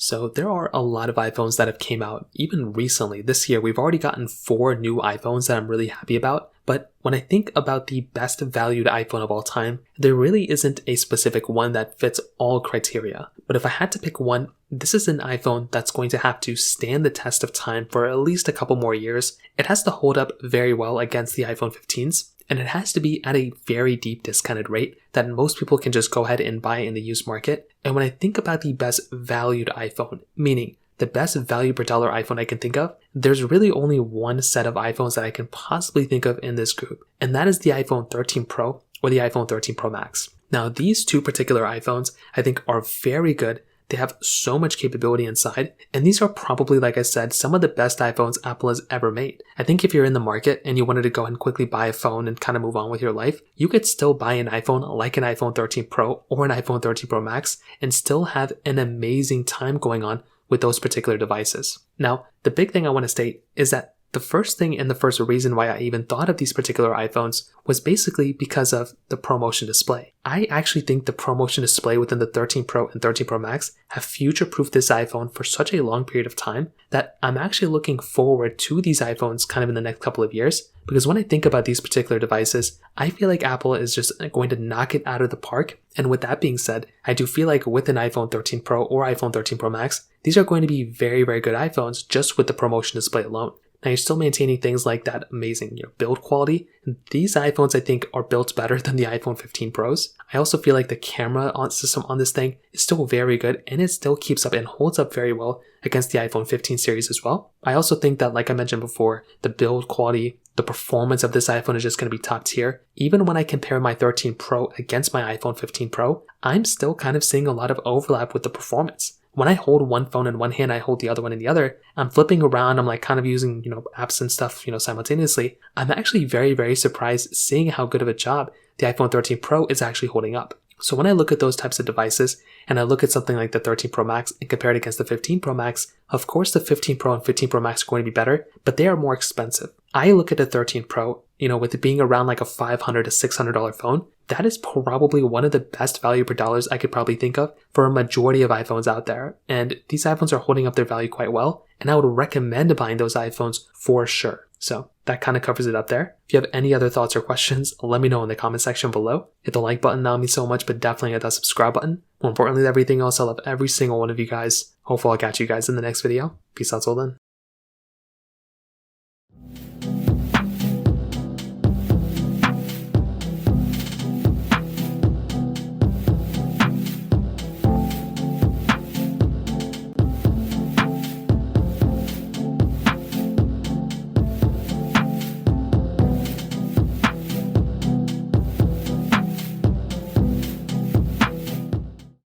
So there are a lot of iPhones that have came out even recently. This year, we've already gotten 4 new iPhones that I'm really happy about. But when I think about the best valued iPhone of all time, there really isn't a specific one that fits all criteria. But if I had to pick one, this is an iPhone that's going to have to stand the test of time for at least a couple more years. It has to hold up very well against the iPhone 15s. And it has to be at a very deep discounted rate that most people can just go ahead and buy in the used market. And when I think about the best valued iPhone, meaning the best value per dollar iPhone I can think of, there's really only one set of iPhones that I can possibly think of in this group. And that is the iPhone 13 Pro or the iPhone 13 Pro Max. Now, these two particular iPhones I think are very good. They have so much capability inside, and these are probably, like I said, some of the best iPhones Apple has ever made. I think if you're in the market and you wanted to go and quickly buy a phone and kind of move on with your life, you could still buy an iPhone like an iPhone 13 Pro or an iPhone 13 Pro Max and still have an amazing time going on with those particular devices. Now, the big thing I want to state is that the first thing and the first reason why I even thought of these particular iPhones was basically because of the ProMotion display. I actually think the ProMotion display within the 13 Pro and 13 Pro Max have future-proofed this iPhone for such a long period of time that I'm actually looking forward to these iPhones kind of in the next couple of years, because when I think about these particular devices, I feel like Apple is just going to knock it out of the park. And with that being said, I do feel like with an iPhone 13 Pro or iPhone 13 Pro Max, these are going to be very, very good iPhones just with the ProMotion display alone. Now, you're still maintaining things like that amazing build quality. These iPhones, I think, are built better than the iPhone 15 Pros. I also feel like the camera system on this thing is still very good, and it still keeps up and holds up very well against the iPhone 15 series as well. I also think that, like I mentioned before, the build quality, the performance of this iPhone is just going to be top tier. Even when I compare my 13 Pro against my iPhone 15 Pro, I'm still kind of seeing a lot of overlap with the performance. When I hold one phone in one hand, I hold the other one in the other. I'm flipping around. I'm like kind of using, apps and stuff, simultaneously. I'm actually very, very surprised seeing how good of a job the iPhone 13 Pro is actually holding up. So when I look at those types of devices and I look at something like the 13 Pro Max and compare it against the 15 Pro Max, of course the 15 Pro and 15 Pro Max are going to be better, but they are more expensive. I look at the 13 Pro, with it being around like a $500 to $600 phone, that is probably one of the best value per dollars I could probably think of for a majority of iPhones out there. And these iPhones are holding up their value quite well, and I would recommend buying those iPhones for sure. So that kind of covers it up there. If you have any other thoughts or questions, let me know in the comment section below. Hit the like button, that would mean so much, but definitely hit that subscribe button. More importantly than everything else, I love every single one of you guys. Hopefully I'll catch you guys in the next video. Peace out till then.